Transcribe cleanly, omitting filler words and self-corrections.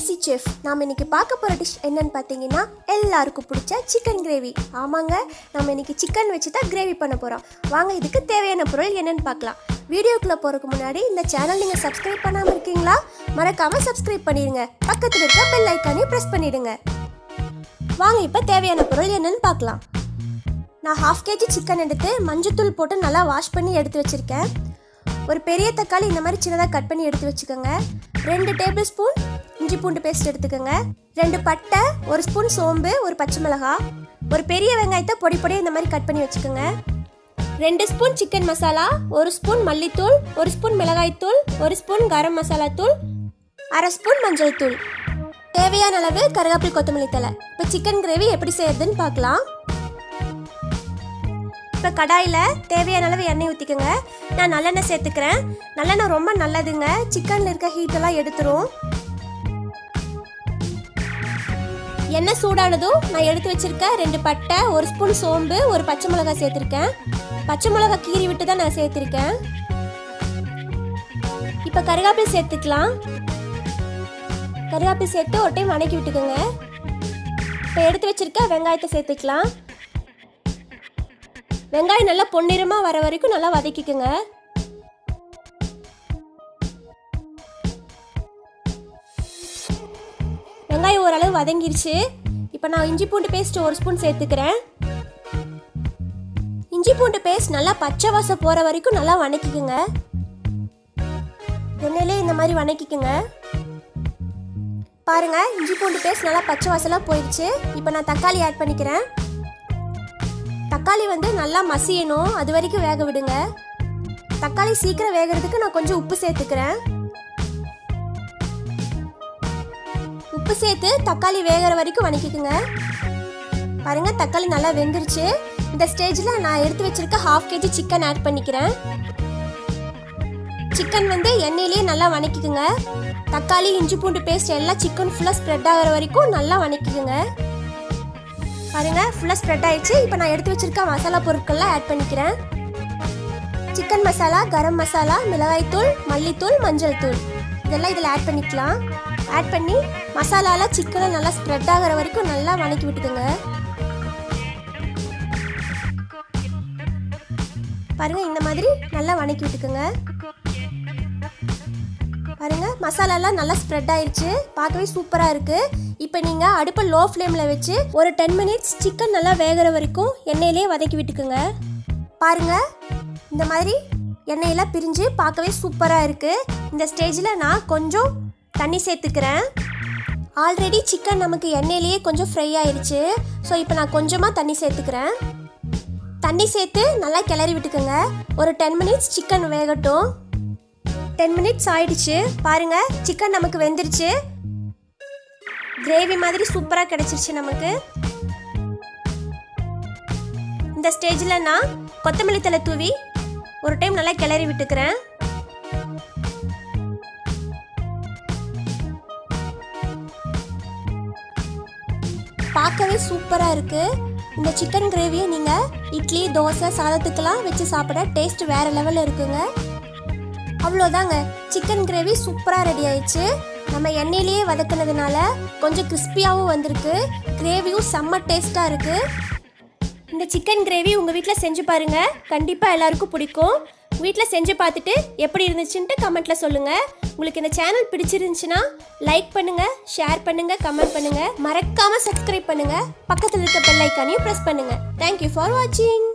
Easy chef. நாம் இன்னைக்கு பார்க்க போகிற டிஷ் என்னன்னு பார்த்தீங்கன்னா எல்லாருக்கும் பிடிச்ச சிக்கன் கிரேவி. ஆமாங்க, நம்ம இன்னைக்கு சிக்கன் வச்சு தான் கிரேவி பண்ண போகிறோம். வாங்க இதுக்கு தேவையான பொருள் என்னன்னு பார்க்கலாம். வீடியோக்குள்ளே போகிறதுக்கு முன்னாடி இந்த சேனல் நீங்கள் சப்ஸ்கிரைப் பண்ணாமல் இருக்கீங்களா? மறக்காமல் சப்ஸ்கிரைப் பண்ணிடுங்க. பக்கத்தில் இருக்க பெல் ஐக்கானையும் ப்ரெஸ் பண்ணிவிடுங்க. வாங்க இப்போ தேவையான பொருள் என்னன்னு பார்க்கலாம். நான் 1/2 kg சிக்கன் எடுத்து மஞ்சத்தூள் போட்டு நல்லா வாஷ் பண்ணி எடுத்து வச்சுருக்கேன். ஒரு பெரிய தக்காளி இந்த மாதிரி சின்னதாக கட் பண்ணி எடுத்து வச்சுக்கோங்க. 2 டேபிள் ஸ்பூன் இஞ்சி பூண்டு பேஸ்ட் எடுத்துக்கோங்க. 2 பட்டை, 1 ஸ்பூன் சோம்பு, 1 பச்சை மிளகாய், ஒரு பெரிய வெங்காயத்தை பொடி பொடியாக இந்த மாதிரி கட் பண்ணி வச்சுக்கோங்க. 2 ஸ்பூன் சிக்கன் மசாலா, 1 ஸ்பூன் மல்லித்தூள், 1 ஸ்பூன் மிளகாய்த்தூள், 1 ஸ்பூன் கரம் மசாலா தூள், 1/2 ஸ்பூன் மஞ்சள் தூள், தேவையான அளவு கருவேப்பிலை கொத்தமல்லி தழை. இப்போ சிக்கன் கிரேவி எப்படி செய்யறதுன்னு பார்க்கலாம். இப்போ கடாயில் தேவையான அளவு எண்ணெய் ஊற்றிக்கோங்க. நான் நல்லெண்ணெய் சேர்த்துக்கிறேன். நல்லெண்ணெய் ரொம்ப நல்லதுங்க, சிக்கனில் இருக்க ஹீட்டெல்லாம் எடுத்துரும். எண்ணெய் சூடானதும் நான் எடுத்து வச்சிருக்கேன் 2 பட்டை, 1 ஸ்பூன் சோம்பு, 1 பச்சை மிளகாய் சேர்த்துருக்கேன். பச்சை மிளகாய் கீறி விட்டு தான் நான் சேர்த்துருக்கேன். இப்போ கருவேப்பிலை சேர்த்துக்கலாம். கருவேப்பிலை சேர்த்து ஒரு டைம் வதக்கி விட்டுக்கோங்க. இப்போ எடுத்து வச்சிருக்க வெங்காயத்தை சேர்த்துக்கலாம். வெங்காயம் நல்லா பொன்னிறமாக வர வரைக்கும் நல்லா வதக்கிக்கோங்க. வெங்காயம் ஓரளவு வதங்கிருச்சு. இப்போ நான் இஞ்சி பூண்டு பேஸ்ட் 1 ஸ்பூன் சேர்த்துக்கிறேன். இஞ்சி பூண்டு பேஸ்ட் நல்லா பச்சை வாசம் போகிற வரைக்கும் நல்லா வதக்கிக்கோங்க. எண்ணெயிலே இந்த மாதிரி வதக்கிக்கோங்க. பாருங்க, இஞ்சி பூண்டு பேஸ்ட் நல்லா பச்சை வாசலாம் போயிடுச்சு. இப்போ நான் தக்காளி ஆட் பண்ணிக்கிறேன். தக்காளி நல்லா மசியணும், அது வரைக்கும் வேக விடுங்க. தக்காளி சீக்கிரம் வேகிறதுக்கு நான் கொஞ்சம் உப்பு சேர்த்துக்கிறேன். உப்பு சேர்த்து தக்காளி வேகிற வரைக்கும் வதக்கிக்குங்க. பாருங்க, தக்காளி நல்லா வெந்துருச்சு. இந்த ஸ்டேஜில் நான் எடுத்து வச்சிருக்க 1/2 kg சிக்கன் ஆட் பண்ணிக்கிறேன். சிக்கன் எண்ணெயிலேயே நல்லா வதக்கிக்குங்க. தக்காளி இஞ்சி பூண்டு பேஸ்ட் எல்லாம் சிக்கன் ஃபுல்லாக ஸ்ப்ரெட் ஆகிற வரைக்கும் நல்லா வதக்கிக்குங்க. பாருங்க, ஃபுல்லாக ஸ்ப்ரெட் ஆயிடுச்சு. இப்போ நான் எடுத்து வச்சிருக்க மசாலா பொருட்கள்லாம் ஆட் பண்ணிக்கிறேன். சிக்கன் மசாலா, கரம் மசாலா, மிளகாய்த்தூள், மல்லித்தூள், மஞ்சள் தூள் இதெல்லாம் இதில் ஆட் பண்ணிக்கலாம். ஆட் பண்ணி மசாலாலாம் சிக்கனை நல்லா ஸ்ப்ரெட் ஆகிற வரைக்கும் நல்லா வதக்கி விட்டுக்குங்க. பாருங்க, இந்த மாதிரி நல்லா வதக்கி விட்டுக்குங்க. பாருங்க, மசாலாலாம் நல்லா ஸ்ப்ரெட் ஆயிடுச்சு. பார்க்கவே சூப்பராக இருக்குது. இப்போ நீங்கள் அடுப்பை லோ ஃப்ளேமில் வச்சு ஒரு 10 மினிட்ஸ் சிக்கன் நல்லா வேகிற வரைக்கும் எண்ணெயிலே வதக்கி விட்டுக்குங்க. பாருங்க, இந்த மாதிரி எண்ணெயெல்லாம் பிரிஞ்சு பார்க்கவே சூப்பராக இருக்குது. இந்த ஸ்டேஜில் நான் கொஞ்சம் தண்ணி சேர்த்துக்கிறேன். ஆல்ரெடி சிக்கன் நமக்கு எண்ணெயிலேயே கொஞ்சம் ஃப்ரை ஆயிடுச்சு. ஸோ இப்போ நான் கொஞ்சமாக தண்ணி சேர்த்துக்கிறேன். தண்ணி சேர்த்து நல்லா கிளறி விட்டுக்குங்க. ஒரு 10 மினிட்ஸ் சிக்கன் வேகட்டும். 10 மினிட்ஸ் ஆயிடுச்சு. பாருங்க, சிக்கன் நமக்கு வெந்துருச்சு. கிரேவி மாதிரி சூப்பராக கிடைச்சிருச்சு நமக்கு. இந்த ஸ்டேஜில் நான் கொத்தமல்லி தழை தூவி ஒரு டைம் நல்லா கிளறி விட்டுக்கிறேன். பார்க்கவே சூப்பராக இருக்குது. இந்த சிக்கன் கிரேவியை நீங்கள் இட்லி, தோசை, சாதத்துக்கெல்லாம் வச்சு சாப்பிட டேஸ்ட் வேறு லெவலில் இருக்குங்க. அவ்வளோதாங்க, சிக்கன் கிரேவி சூப்பராக ரெடி ஆயிடுச்சு. நம்ம எண்ணெயிலேயே வதக்குனதுனால கொஞ்சம் கிறிஸ்பியாகவும் வந்திருக்கு. கிரேவியும் செம்ம டேஸ்ட்டாக இருக்குது. இந்த சிக்கன் கிரேவி உங்கள் வீட்டில் செஞ்சு பாருங்கள், கண்டிப்பாக எல்லாருக்கும் பிடிக்கும். வீட்டில் செஞ்சு பார்த்துட்டு எப்படி இருந்துச்சுன்ட்டு கமெண்ட்டில் சொல்லுங்கள். உங்களுக்கு இந்த சேனல் பிடிச்சிருந்துச்சுன்னா லைக் பண்ணுங்கள், ஷேர் பண்ணுங்கள், கமெண்ட் பண்ணுங்கள். மறக்காமல் சப்ஸ்கிரைப் பண்ணுங்கள். பக்கத்தில் இருக்க பெல் ஐக்கானையும் ப்ரெஸ் பண்ணுங்கள். தேங்க்யூ ஃபார் வாட்சிங்.